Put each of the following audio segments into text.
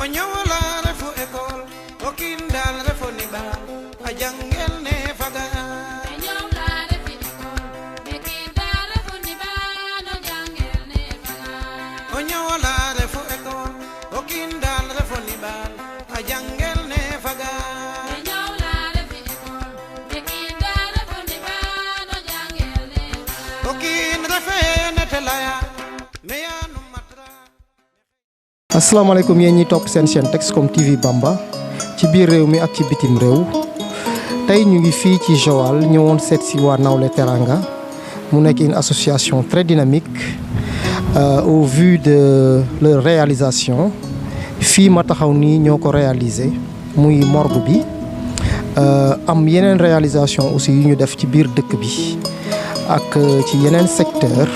Onyola refu ekol, okindal refu niba, ajangel ne faga. Onyola refu ekol, okindal refu niba, ajangel ne faga. Onyola refu ekol, okindal refu niba, ajangel ne faga. Onyola refu ekol, okindal refu niba, ajangel ne faga. Okin refe netelaya, meyanu. asalaamaaleykum yéen ñi topp seen chaîne Texcom TV Bamba ci biir réew mi ak ci bitim réew tey ñu ngi fii ci Joal ñëwoon seet si waa Nawlé Teranga mu nekk une association très dynamique au vu de leur réalisation fii ma taxaw nii ñoo ko réalisé muy morgue bi am yeneen réalisation aussi yu ñu def ci biir dëkk bi ak ci yeneen secteur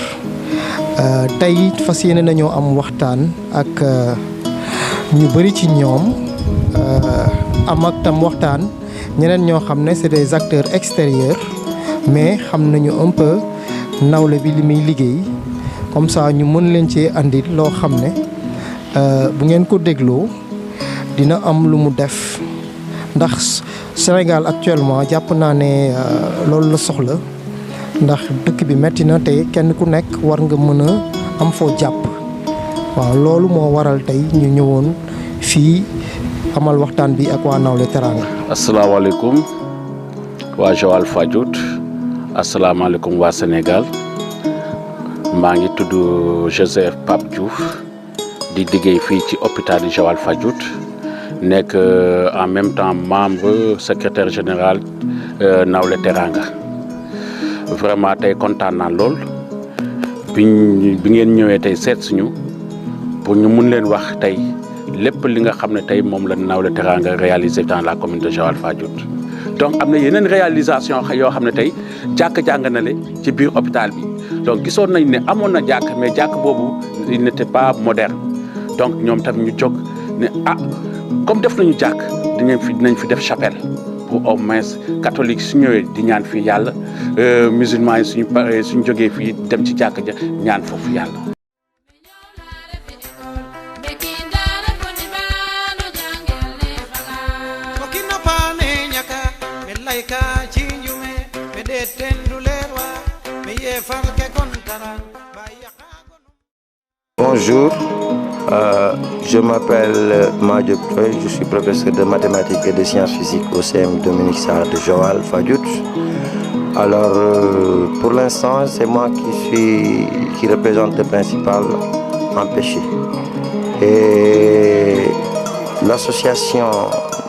tey fas yéene nañoo am waxtaan ak ñu bëri ci ñoom am ak tam waxtaan ñeneen ñoo xam ne c'est des acteurs extérieurs mais xam nañu un peu Nawlé bi li muy liggéey comme ça ñu mën leen ci andi loo xam ne bu ngeen ko dégloo dina am lu mu def ndax Sénégal actuellement jàpp naa ne loolu la soxla. ndax dëkk bi metti na te kenn ku nekk war nga mën a am foo jàpp waaw loolu moo waral tey ñu ñëwoon fii amal waxtaan bi ak waa Nawlé Teranga. asalaamaaleykum waa Joal Fadiouth asalaamaaleykum waa Sénégal maa ngi tudd Joseph Pape Diouf di liggéey fii ci hôpital du Joal Fadiouth nekk en même temps membre secrétaire général Nawlé Teranga. vraiment tey kontaan naa lool bi ngeen ñëwee tey seet suñu pour ñu mun leen wax tey lépp li nga xam ne tey moom la Nawlé Teranga réalisé dans la commune de Joal Fadiouth donc am na yeneen réalisation yoo xam ne tey jàkk jàng na le ci biir hôpital bi donc gisoon nañ ne amoon na jàkk mais jàkk boobu il n'était pas moderne donc ñoom tam ñu jóg ne comme def nañu jàkk dinañ fi def chapelle pour au moins catholique su ñëwee di ñaan fii yàlla musulman yi suñu paree suñu jógee fii dem ci jàkk ja ñaan foofu yàlla. Bonjour, je m'appelle Madiop Toy, je suis professeur de mathématiques et de sciences physiques au CM Dominique Sarr de Joal Fadiouth. Alors pour l'instant c'est moi qui représente le principal empêché. Et l'association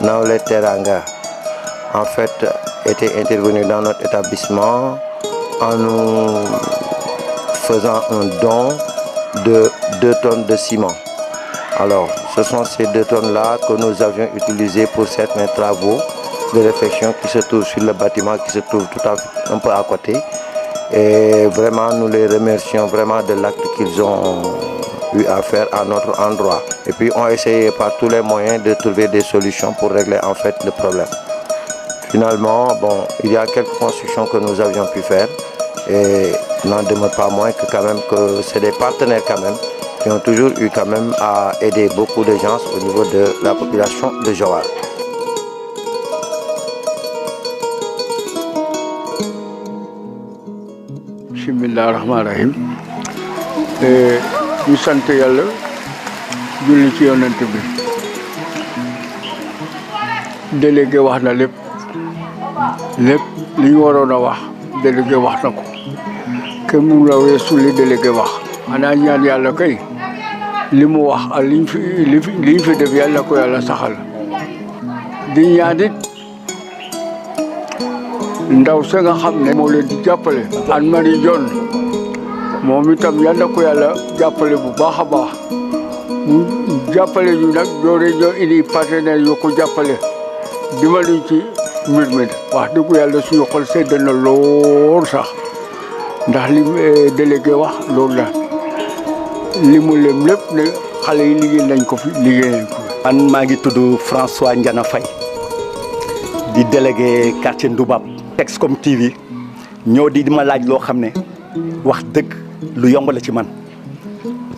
Nawlé Teranga en fait était intervenue dans notre établissement en nous faisant un don de 2 tonnes de ciment. Alors, ce sont ces 2 tonnes-là que nous avions utilisées pour certains travaux de réfection qui se trouvent sur le bâtiment, qui se trouve tout à fait un peu à côté. Et vraiment, nous les remercions vraiment de l'acte qu'ils ont eu à faire à notre endroit. Et puis, on a essayé par tous les moyens de trouver des solutions pour régler en fait le problème. Finalement, bon, il y a quelques constructions que nous avions pu faire. Et n'en demeure pas moins que quand même que c'est des partenaires quand même qui ont toujours eu quand même à aider beaucoup de gens au niveau de la population de Joal. Bismillah rahman rahim. ñu sant yàlla julli ci yonent bi délégué wax na lépp li ñu waroon a wax délégué wax na ko kenn mu la weesu li délégué wax xanaa ñaan yàlla kay li mu wax ak liñ fi def yàlla ko yàlla saxal di ñaan it ndaw sa nga xam ne moo leen di jàppale Anne Marie Dione moom itam yàlla ko yàlla jàppale bu baax a baax mu jàppale ñu nag doore ñoo indi partenaire yoo ko jàppale dimbali ci mbir mi wax dëgg yàlla suñu xol sedd na lool sax ndax li délégué wax loolu la li mu lem lépp ne xale yi liggéey nañ ko fi liggéey nañ ko. man maa ngi tudd François Ndiana Faye di délégué quartier Ndoubab. Texcom TV ñoo di ma laaj loo xam ne wax dëgg lu yomb la ci man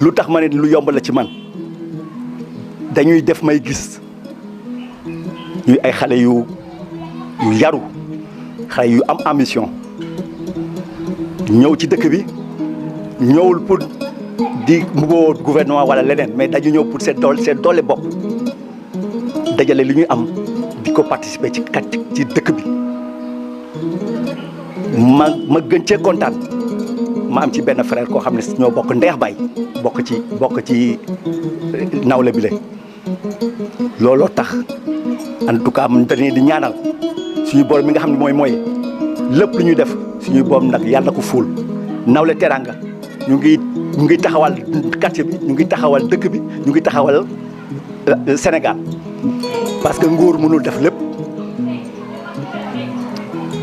lu tax ma ne lu yomb la ci man dañuy def may gis ñuy ay xale yu yaru xale yu am ambition ñëw ci dëkk bi ñëwul pour di mbugoo gouvernement wala leneen mais dañu ñëw pour seen doole bopp dajale li ñuy am di ko participer ci dëkk bi ma gën cee kontaan ma am ci benn frère koo xam ne ñoo bokk ndeex bay bokk ci nawle bi le looloo tax en tout cas man dañuy di ñaanal suñu borom mi nga xam ne mooy lépp lu ñuy def suñuy borom nag yàlla na ko ful Nawlé Teranga ñu ngi taxawal quartier bi ñu ngi taxawal dëkk bi ñu ngi taxawal Sénégal parce que nguur mënul def lépp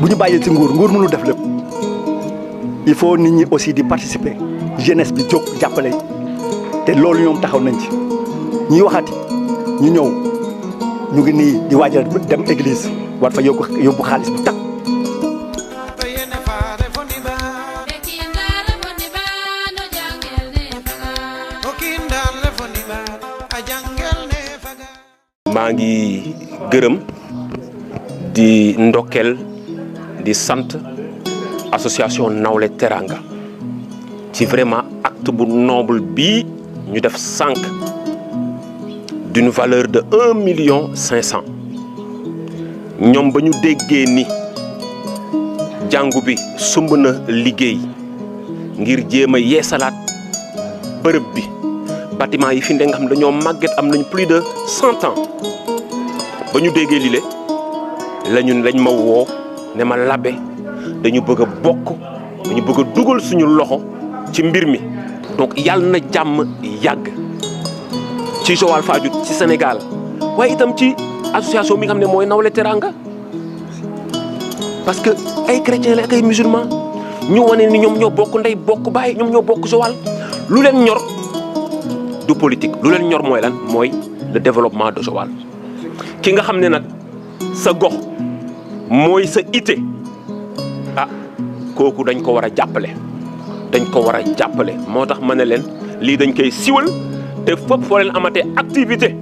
bu ñu bàyyee ci nguur mënul def lépp il faut nit ñi aussi di participer jeunesse bi jóg jàppale te loolu ñoom taxaw nañ ci ñuy waxati ñu ñëw ñu ngi nii di waajal dem église war fa yóbbu xaalis bu takk. maa ngi gërëm di ndokkel di sant association Nawlé Teranga ci vraiment acte bu noble bii ñu def sànq d'une valeur de 1,5 million ñoom ba ñu déggee ni jàngu bi sumb na liggéey ngir jéem a yeesalaat bërëb bi bâtiment yi fi nga xam dañoo màgget am nañ plus de 100 ans ba ñu déggee lile lañ ma woo ne ma Labé dañu bëgg a bokk dañu bëgg a dugal suñu loxo ci mbir mi donc yàlla na jàmm yàgg ci Joal Fadiouth ci Sénégal waaye itam ci association bi nga xam ne mooy Nawlé Teranga parce que ay chrétiens la ak ay musulmans ñu wane ni ñoom ñoo bokk ndey bokk baay ñoom ñoo bokk Joal lu leen ñor du politique lu leen ñor mooy lan mooy le développement de Joal ki nga xam ne nag sa gox mooy sa ité ah kooku dañ ko war a jàppale moo tax ma ne leen lii dañ koy siwal te fépp foo leen amatee activité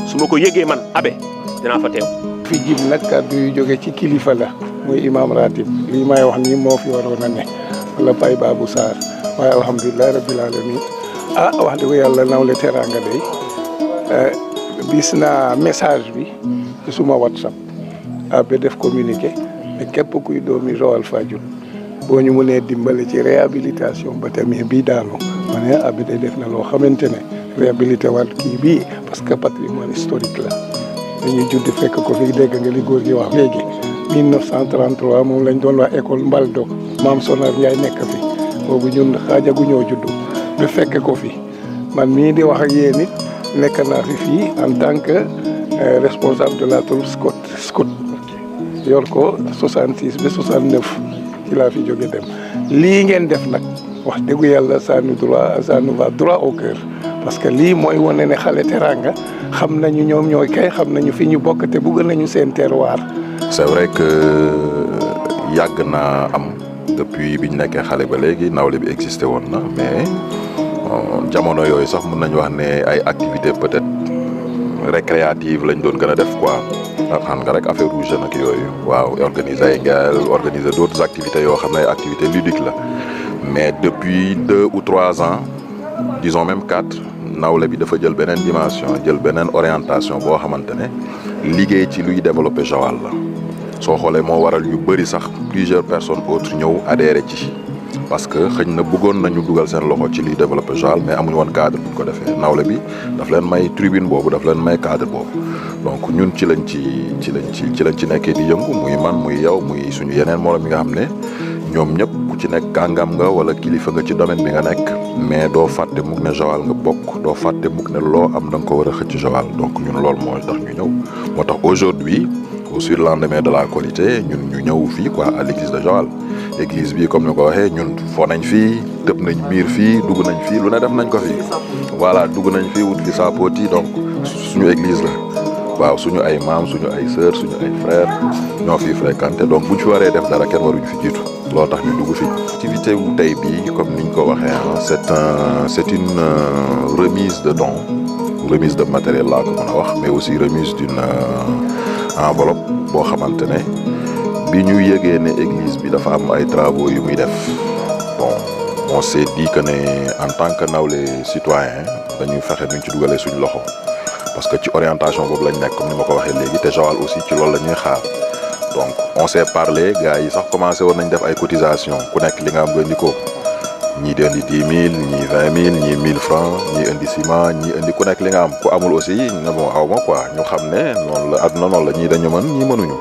su ma ko yëgee man Abe dinaa fa teew. fi jib nag kàddu yu jóge ci kilifa la muy imam ratib lii may wax nii moo fi waroon a ne wala Baye Babou Sarr waaye alhamdulilah rabbil alamin wax dëgg yàlla Nawlé Teranga day gis naa message bi ci suma WhatsApp Abe def communiqué mais képp kuy doomi Joal Fadiouth boo ñu mënee dimbale ci réhabilitation bâtiment bii daanu ma ne Abe day def na loo xamante ne réhabilité waat kii bii parce que patrimoine historique la dañuy judd fekk ko fi dégg nga li góor gi wax léegi 1933 moom lañ doon wax école Mbaldo maam Sonar Ndiaye nekk fi boobu ñun xaajagu ñoo juddu ba fekk ko fi man mii di wax ak yéen it nekk naa fi fii en tant que responsable de la troupe scout yor ko 66 ba 69 ci laa fi jóge dem lii ngeen def nag wax dëggu yàlla ça nous va droit au cœur parce que lii mooy wane ne xale Teranga xam nañu ñoom ñooy kay xam nañu fi ñu bokk te bëgg nañu seen terroir. c'est vrai que yàgg naa am depuis bi ñu nekkee xale ba léegi Nawlé bi existé woon na mais jamono yooyu sax mën nañu wax ne ay activités peut-être récréatives lañ doon gën a def quoi. xam nga rek affaire rouge nag yooyu waaw organiser ay ngel organiser d'autres activités yoo xam ne ay activités ludiques la mais depuis 2 ou 3 ans disons même 4 Nawlé bi dafa jël beneen dimension jël beneen orientation boo xamante ne liggéey ci luy développer Joal la soo xoolee moo waral yu bëri sax plusieurs personnes autres ñëw adhéré ci parce que xëñ na bëggoon nañu dugal seen loxo ci liy développer Joal mais amuñu woon cadre buñ ko defee Nawlé bi daf leen may tribune boobu daf leen may cadre boobu donc ñun ci lañ ci nekkee di yëngu muy man muy yow muy suñu yeneen moroom yi nga xam ne ñoom ñëpp ku ci nekk kàngam nga wala kilifa nga ci domaine bi nga nekk mais doo fàtte mukk ne Joal nga bokk doo fàtte mukk ne loo am da nga ko war a xëcc Joal donc ñun loolu moo tax ñu ñëw moo tax aujourd'hui au surlendemain de la Korité ñun ñu ñëw fii quoi à l'église de Joal église bi comme ni ko waxee ñun foo nañ fii tëb nañ miir fii dugg nañ fii lu ne def nañ ko fii voilà dugg nañ fii wut fi sapoti donc suñu église la waaw suñu ay maam suñu ay sœur suñu ay frère ñoo fiy fréquenté donc buñ fi waree def dara kenn waruñu fi jiitu loolu tax ñu dugg fi activité wu tey bii comme niñ ko waxee c'est une remise de dons remise de matériel laa ko mën a wax mais aussi remise d'une enveloppe boo xamante ne bi ñu yëgee ne église bi dafa am ay travaux yu muy def bon on s'est dit que ne en tant que nawle citoyen dañuy fexe nuñ ci dugalee suñ loxo parce que ci orientation boobu lañ nekk comme ni ma ko waxee léegi te Joal aussi ci loolu la ñuy xaar donc on s'est parlé gars yi sax commencé woon nañ def ay cotisation ku nekk li nga am nga indi ko ñii di indi 10 000 ñii 20 000 ñii 1000 francs ñii indi ciment ñii indi ku nekk li nga am ku amul aussi ne bon aw ma quoi ñu xam ne noonu la àdduna noonu la ñii dañu mën ñii mënuñu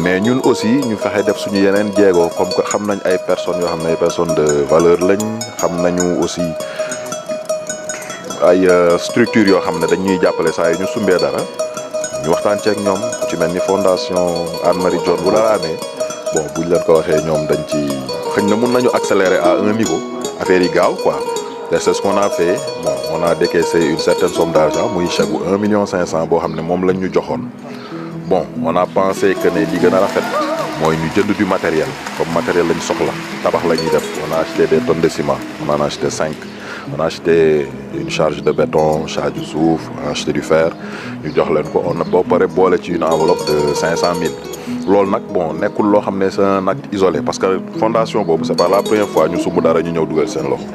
mais ñun aussi ñu fexe def suñu yeneen jéego comme que xam nañ ay personnes yoo xam ne ay personnes de valeur lañ xam nañu aussi ay structures yoo xam ne dañuy jàppale saa yi ñu sumbee dara ñu waxtaan ceeg ñoom ku ci mel ni fondation Anne Marie Dione bu dara amee bon buñ leen ko waxee ñoom dañ ci xëy na mun nañu accélérer à un niveau affaire yi gaaw quoi te c'est ce qu'on a fait bon on a décaissé une certaine somme d'argent muy chèque bu 1,5 million boo xam ne moom lañ ñu joxoon bon on a pensé que ne li gën a rafet mooy ñu jënd du matériel comme matériel lañ soxla tabax la ñuy def on a acheté des tonnes de ciment on en a acheté 5 on a acheté une charge de béton charge de suuf on a acheté du fer ñu jox leen ko on a boo pare boole ci une enveloppe de 500 000 loolu nag bon nekkul loo xam ne c'est un acte isolé parce que fondation boobu c'est pas la première fois ñu sumb dara ñu ñëw dugal seen loxo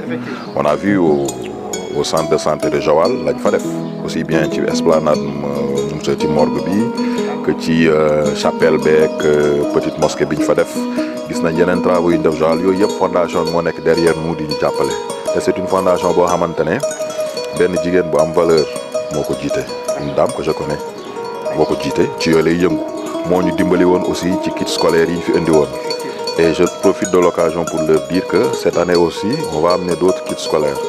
on a vu au centre de santé de Joal lañ fa def aussi bien ci esplanade ci morgue bi que ci chapelle beeg petite mosquée bi ñu fa def gis nañ yeneen travaux yu ñu def Joal yooyu yëpp fondation bi moo nekk derrière nous di ñu jàppale te c'est une fondation boo xamante ne benn jigéen bu am valeur moo ko jiite une dame que je connais moo ko jiite ci yooyu lay yëngu moo ñu dimbali woon aussi ci kits scolaires yi ñu fi indi woon et je profite de l'occasion pour leur dire que cette année aussi on va amener d'autres kits scolaires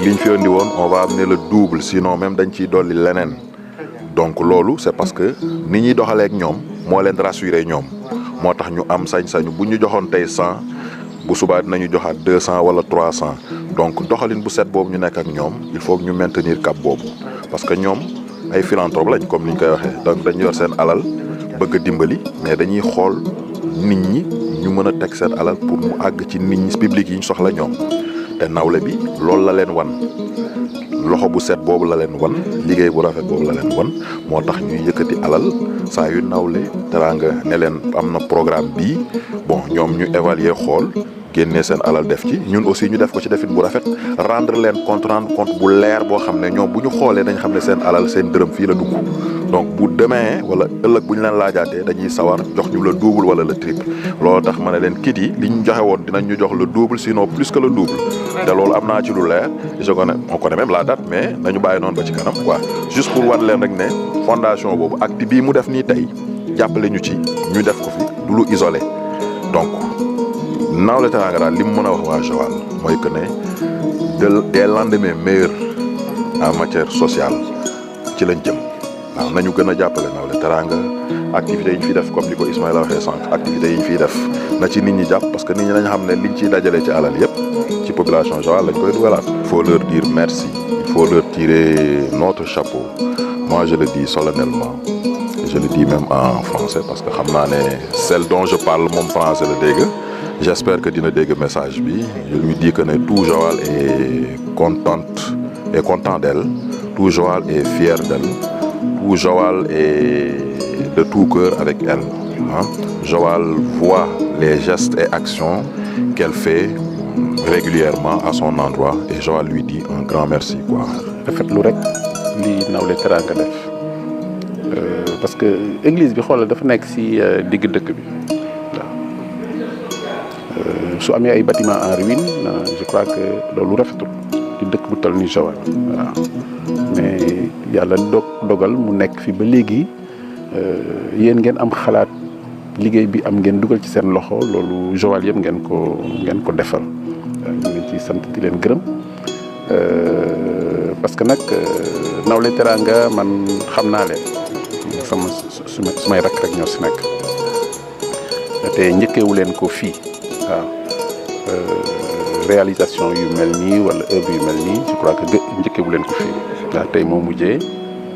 li ñu fi indi woon on va amener le double sinon même dañ ciy dolli leneen donc loolu c'est parce que ni ñuy doxalee ak ñoom moo leen rassurer ñoom moo tax ñu am sañ-sañu bu ñu joxoon tey 100 bu subaa dinañu joxaat 200 wala 300 donc doxalin bu set boobu ñu nekk ak ñoom il faut que ñu maintenir cap boobu parce que ñoom ay philanthrope lañ comme ni ñu koy waxee donc dañu yor seen alal bëgg a dimbali mais dañuy xool nit ñi ñu mën a teg seen alal pour mu àgg ci nit ñi public yi ñu soxla ñoom te nawle bi loolu la leen wan loxo bu set boobu la leen wan liggéey bu rafet boobu la leen wan moo tax ñuy yëkkati alal saa yu nawle teraanga ne leen am na programme bii bon ñoom ñu évaluer xool génnee seen alal def ci ñun aussi ñu def ko ci defit bu rafet rendre leen compte bu leer boo xam ne ñoom bu ñu xoolee dañ xam ne seen alal seen dërëm fii la dugg donc bu demee wala ëllëg bu ñu leen laajaatee dañuy sawar jox ñu le double wala le triple loolu tax ma ne leen kit yi li ñu joxe woon dinañ ñu jox le double sinon plus que le double te loolu am naa ci lu leer on connaît même la date mais nañu bàyyi noonu ba ci kanam quoi juste pour wan leen rek ne fondation boobu acte bii mu def nii tey jàppale ñu ci ñu def ko fi du lu isolé donc Nawlé Teranga daal li mu mën a wax waa Joal mooy que ne des lendemains meilleurs en matière sociale ci lañ jëm waaw nañu gën a jàppale Nawlé Teranga activités yi ñu fiy def comme ni ko Ismaïla waxee sànq activités yi ñu fiy def na ci nit ñi jàpp parce que nit ñi nañ xam ne liñ ciy dajale ci alal yëpp ci population Joal lañ koy dugalaat. Il faut leur dire merci il faut leur tirer notre chapeau moi je le dis solennellement je le dis même en français parce que xam naa ne celle dont je parle moom français la dégg. J'espère que dina dégg message bi je lui dis que ne tout Joal est content d'elle tout Joal est fier d'elle tout Joal est de tout cœur avec elle hein. Joal voit les gestes et actions qu'elle fait régulièrement à son endroit et Joal lui dit un grand merci quoi. rafetlu rek li Nawlé Teranga def parce que église bi xoolal dafa nekk ci digg dëkk bi. su amee ay bâtiments en ruine je crois que loolu rafetul di dëkk bu toll ni Joal waaw mais yàlla dogal mu nekk fi ba léegi yéen ngeen am xalaat liggéey bi am ngeen dugal ci seen loxo loolu Joal yëpp ngeen ko defal ñu ngi ciy sant di leen gërëm parce que nag Nawlé Teranga man xam naa leen sumay rakk rek ñoo si nekk te njëkkeewu leen ko fii waaw réalisation yu mel nii wala œuvre yu mel nii je crois que njëkkeewu leen ko fii waaw tey moo mujjee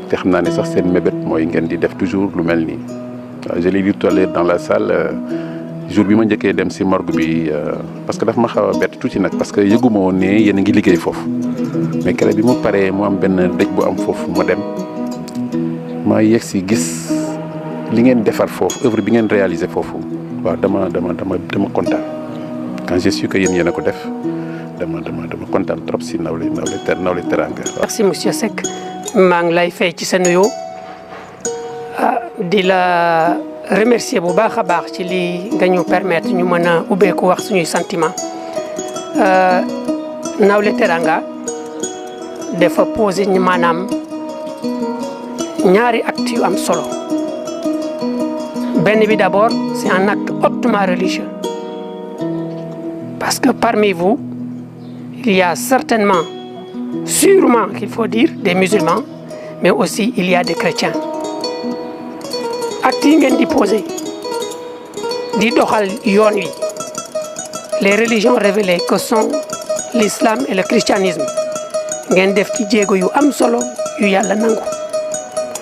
te xam naa ne sax seen mébét mooy ngeen di def toujours lu mel nii waaw je l'ai dit tout à l'heure dans la salle jour bi ma njëkkee dem si morgue bi parce que daf ma xaw a bett tuuti nag parce que yëguma woon ne yéen a ngi liggéey foofu mais keroog bi mu paree mu am benn dëj bu am foofu ma dem ma yegg si gis li ngeen defar foofu œuvre bi ngeen réalisé foofu waaw dama kontaan quand j'ai su que yéen a ko def dama kontaan trop si Nawlé Teranga. Merci monsieur Seck maa ngi lay fay ci sa nuyoo di la remercier bu baax a baax ci lii nga ñu permettre ñu mën a ubbeeku wax suñuy sentiment Nawlé Teranga dafa posé ñu maanaam ñaari actes yu am solo benn bi d'abord c'est un acte hautement religieux parce que parmi vous il y a certainement sûrement qu'il faut dire des musulmans mais aussi il y a des chrétiens actes yi ngeen di posé di doxal yoon wi les religions révélées que sont l'islam et le christianisme ngeen def ci jéego yu am solo yu yàlla nangu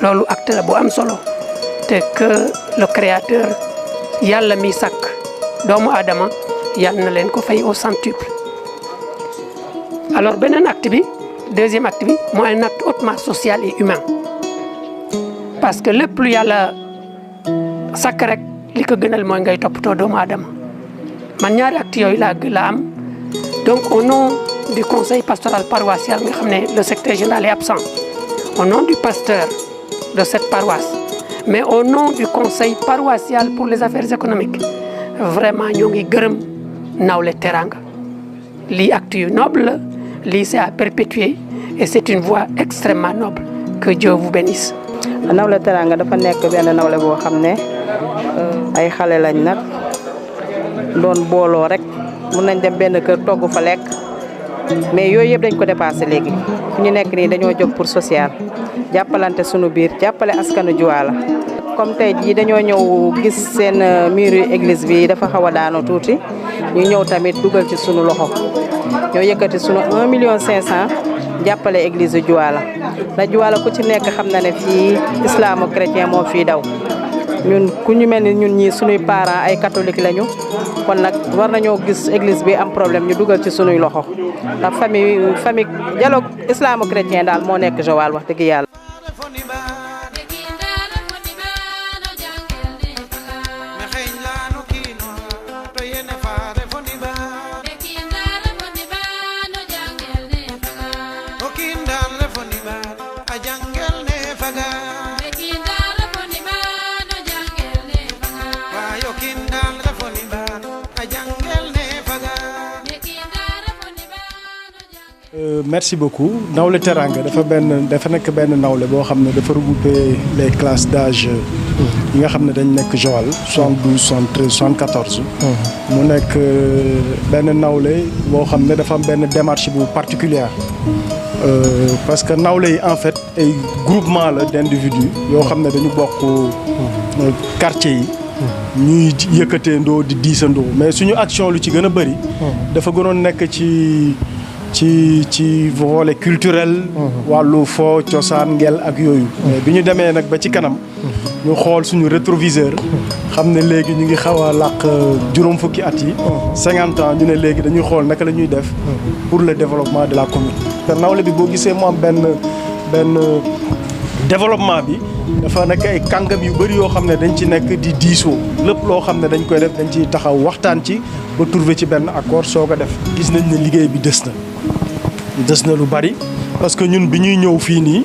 loolu acte la bu am solo te que le créateur yàlla mi sàkk doomu aadama yàlla na leen ko fay au centuple. Alors beneen acte bi deuxième acte bi mooy un acte hautement social et humain parce que lépp lu yàlla sàkk rek li ko gënal mooy ngay toppatoo doomu aadama man ñaari acte yooyu la am donc au nom du conseil pastoral paroissial nga xam ne le secrétaire général est absent au nom du pasteur de cette paroisse mais au nom du conseil paroissial pour les affaires économiques vraiment ñoo ngi gërëm Nawlé Teranga lii acte yu noble la lii c'est à perpétuer et c'est une voie extrêmement noble que Dieu vous bénisse. Nawlé Teranga dafa nekk benn nawle boo xam ne ay xale lañ nag doon booloo rek mun nañ dem benn kër togg fa lekk mais yooyu yëpp dañ ko dépassé léegi fu ñu nekk nii dañoo jóg pour social jàppalante sunu biir jàppale askanu Joala. comme tey jii dañoo ñëw gis seen muru église bi dafa xaw a daanu tuuti ñu ñëw tamit dugal ci sunu loxo ñoo yëkkati sunu 1,5 million jàppale église Joala ndax Joala ku ci nekk xam na ne fii islamo-chrétien moo fii daw ñun ku ñu mel ni ñun ñii sunuy parents ay catholique lañu kon nag war nañoo gis église bi am problème ñu dugal ci sunuy loxo ndax famille dialogue islamo-chrétien daal moo nekk Joal wax dëgg yàlla. Merci beaucoup Nawlé Teranga dafa nekk benn nawle boo xam ne dafa regrouper les classes d'âge yi nga xam ne dañ nekk Joal 72 73 74. mu nekk benn nawle boo xam ne dafa am benn démarche bu particulière parce que nawle yi en fait ay groupement la d'individus yoo xam ne dañu bokk quartier yi ñuy yëkkateendoo di diisandoo mais suñu action lu ci gën a bëri dafa gënoon nekk ci volet culturel wàllu fo cosaan ngel ak yooyu mais bi ñu demee nag ba ci kanam ñu xool suñu rétroviseur xam ne léegi ñu ngi xaw a làq juróom fukki at yi 50 ans ñu ne léegi dañuy xool naka la ñuy def pour le développement de la commune te nawle bi boo gisee mu am benn développement bi dafa nekk ay kàngam yu bëri yoo xam ne dañ ci nekk di diisoo lépp loo xam ne dañ koy def dañ ciy taxaw waxtaan ci ba trouver ci benn accord soo ko def gis nañ ne liggéey bi des na lu bari parce que ñun bi ñuy ñëw fii nii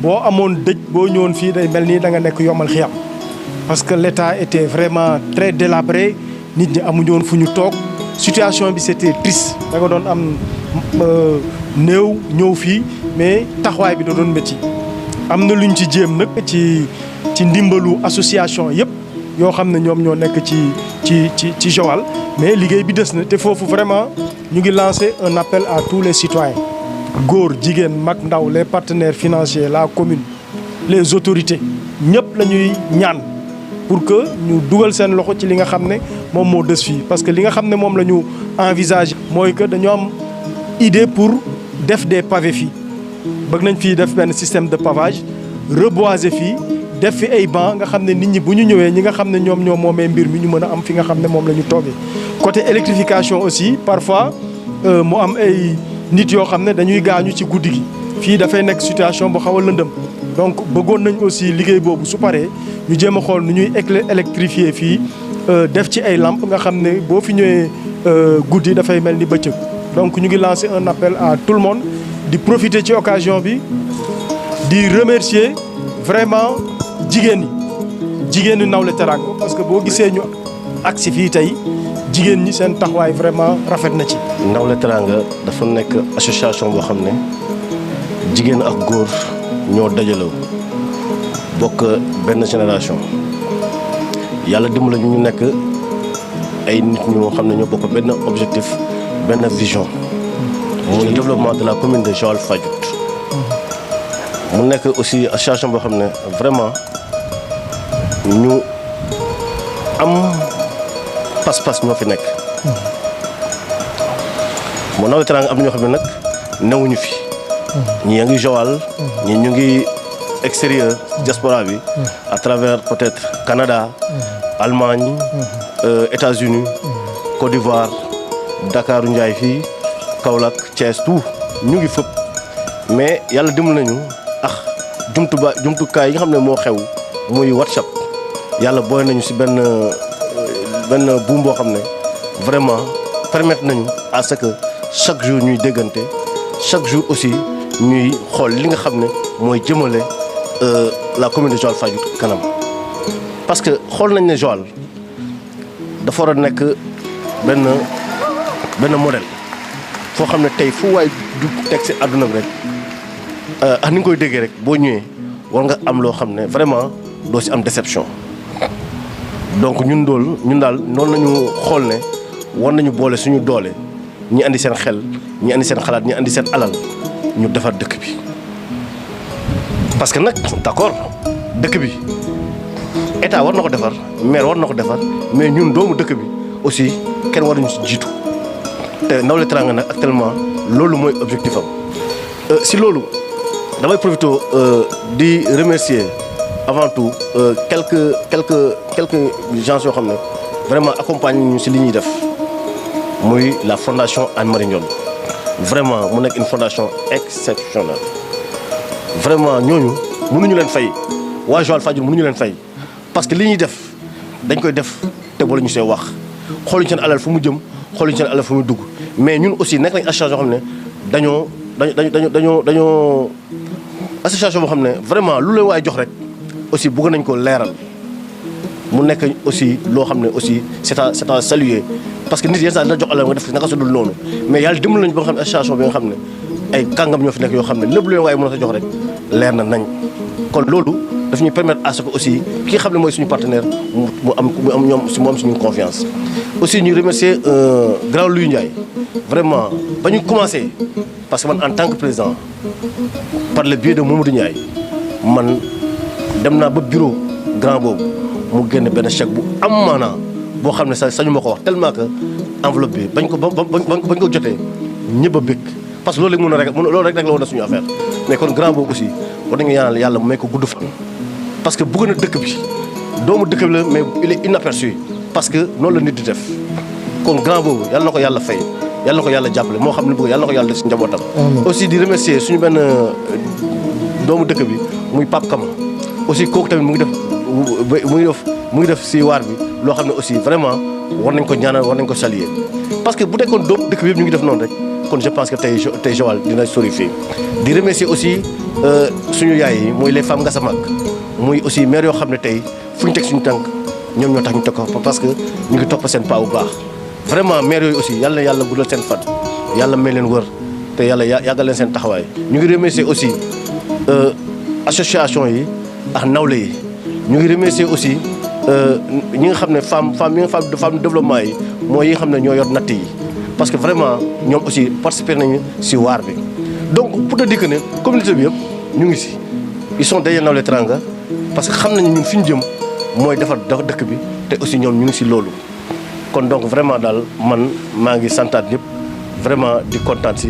boo amoon dëj boo ñëwoon fii day mel nii da nga nekk yomal xiyam parce que l'état était vraiment très délabré nit ñi amuñu woon fu ñu toog situation bi c'était triste da nga doon am néew ñëw fii mais taxawaay bi da doon métti am na luñ ci jéem nag ci ndimbalu association yëpp yoo xam ne ñoom ñoo nekk ci Joal mais liggéey bi des na te foofu vraiment ñu ngi lancer un appel à tous les citoyens góor jigéen mag ndaw les partenaires financiers la commune les autorités ñëpp la ñuy ñaan pour que ñu dugal seen loxo ci li nga xam ne moom moo des fii parce que li nga xam ne moom la ñu envisager mooy que dañoo am idée pour def des pavés fii bëgg nañ fii def benn système de pavage reboiser fii def fi ay banc nga xam ne nit ñi bu ñu ñëwee ñi nga xam ne ñoom ñoo moomee mbir mi ñu mën a am fi nga xam ne moom la ñu toogee. côté électrification aussi parfois mu am ay nit yoo xam ne dañuy gaañu ci guddi gi fii dafay nekk situation bu xaw a lëndëm donc bëggoon nañ aussi liggéey boobu su paree ñu jéem a xool nu ñuy électrifier fii def ci ay lampes nga xam ne boo fi ñëwee guddi dafay mel ni bëccëg donc ñu ngi lancer un appel à tout le monde di profiter ci occasion bi di remercier vraiment jigéen ñi Nawlé Teranga parce que boo gisee ñu agsi fii tey jigéen ñi seen taxawaay vraiment rafet na ci. Nawlé Teranga dafa nekk association boo xam ne jigéen ak góor ñoo dajaloo bokk benn génération yàlla dimbali ñu nekk ay nit ñoo xam ne ñoo bokk benn objectif benn vision mooy le développement de la commune de Joal-Fadiouth. mu nekk aussi association boo xam ne vraiment ñu am pas-pas ñoo fi nekk. moo Nawlé Teranga am na ñoo xam ne nag newuñu fi. ñii yaa ngi Joal. ñii ñu ngi extérieur diaspora bi. à travers peut-être Canada. Allemagne. États-Unis. Côte d'Ivoire. Dakar Ndiaye fii. Kaolack Thiès tout ñu ngi fëpp mais yàlla dimbali nañu jumtukaay yi nga xam ne moo xew muy WhatsApp yàlla booy nañu ci benn buum boo xam ne vraiment permettre nañu à ce que chaque jour ñuy déggante chaque jour aussi ñuy xool li nga xam ne mooy jëmale la commune de Joal-Fadiouth kanam. parce que xool nañ ne Joal dafa war a nekk benn modèle foo xam ne tey fu waay du teg ci àdduna bi rek ni nga koy déggee rek boo ñëwee war nga am loo xam ne vraiment doo ci am déception. donc ñun daal noonu lañu xool ne war nañu boole suñu doole ñi andi seen xel ñi andi seen xalaat ñi andi seen alal ñu defar dëkk bi. parce que nag d'accord dëkk bi état war na ko defar maire war na ko defar mais ñun doomu dëkk bi aussi kenn waruñu ci jiitu te Nawlé Teranga nag actuellement loolu mooy objectif am. si loolu damay profité di remercier avant tout quelques gens yoo xam ne vraiment accompagner ñu ci li ñuy def muy la fondation Anne-Marie Ndione vraiment mu nekk une fondation exceptionnelle vraiment ñooñu mënuñu leen fay waa Joal-Fadiouth mënuñu leen fay parce que li ñuy def dañ koy def te boole ñu see wax xooluñu seen alal fu mu jëm xooluñu seen alal fu mu dugg mais ñun aussi nekk nañ association yoo xam ne dañoo association boo xam ne vraiment lu leen waay jox rek aussi bëgg nañ ko leeral mu nekk aussi loo xam ne aussi c'est à saluer parce que nit yenn saa dina jox alal nga def naka sa dul noonu mais yàlla dimbali nañ ba nga xam ne association bi nga xam ne ay kàngam ñoo fi nekk yoo xam ne lépp lu leen waaye mën a sa jox rek leer na nañ kon loolu daf ñuy permettre à ce que aussi ki nga xam ne mooy suñu partenaire mu am suñu confiance. aussi ñu remercier grand Louis Ndiaye vraiment ba ñu commencé parce que man en tant que président par le biais de Mamadou Ndiaye man dem naa ba bureau grand boobu mu génn benn chèque bu am maanaa boo xam ne sañu ma ko wax tellement que enveloppe bi bañ ko jotee ñëpp a bëgg parce que loolu rek la woon na suñu affaire mais kon grand boobu aussi war nañu ñaanal yàlla mu may ko gudd fan. parce que bëgg na dëkk bi doomu dëkk bi la mais il est inaperçu parce que noonu la nit di def kon grand boobu yàlla na ko yàlla fay yàlla na ko yàlla jàppale moo xam ne bëgg yàlla na ko yàlla def si njabootam. aussi di remercier suñu benn doomu dëkk bi muy Pape Kama aussi kooku tamit mu ngi def si waar bi loo xam ne aussi vraiment war nañ ko ñaanal war nañ ko saluer parce que bu dekkoon doomu dëkk bi yëpp ñu ngi def noonu rek kon je pense que tey Joal dina sori fii. di remercier aussi suñu yaay yi mooy les femmes Ngasamak muy aussi maire yoo xam ne tey fu ñu teg suñu tànk ñoom ñoo tax ñu teg ko parce que ñu ngi topp seen pas bu baax vraiment maire yooyu aussi yàlla na yàlla guddal seen fan yàlla may leen wër te yàlla yàggal leen seen taxawaay. ñu ngi remercier aussi association yi ak nawle yi ñu ngi remercier aussi ñi nga xam ne femme de développement yi mooy yi nga xam ne ñoo yor natt yi parce que vraiment ñoom aussi participer nañu si waar bi donc pour te dire que ne communauté bi yëpp ñu ngi si ils sont derrière Nawlé Teranga parce que xam nañu ñun fi ñu jëm mooy defar dëkk bi te aussi ñoom ñu ngi si loolu kon donc vraiment daal man maa ngi santaat ñëpp vraiment di kontaan si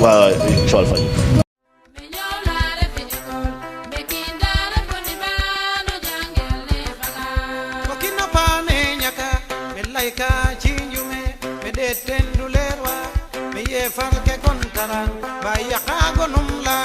waa Joal-Fadiouth. ay ka ci njume me de tendu leerwa me ye fal ke kontaran ba yaqa gonum la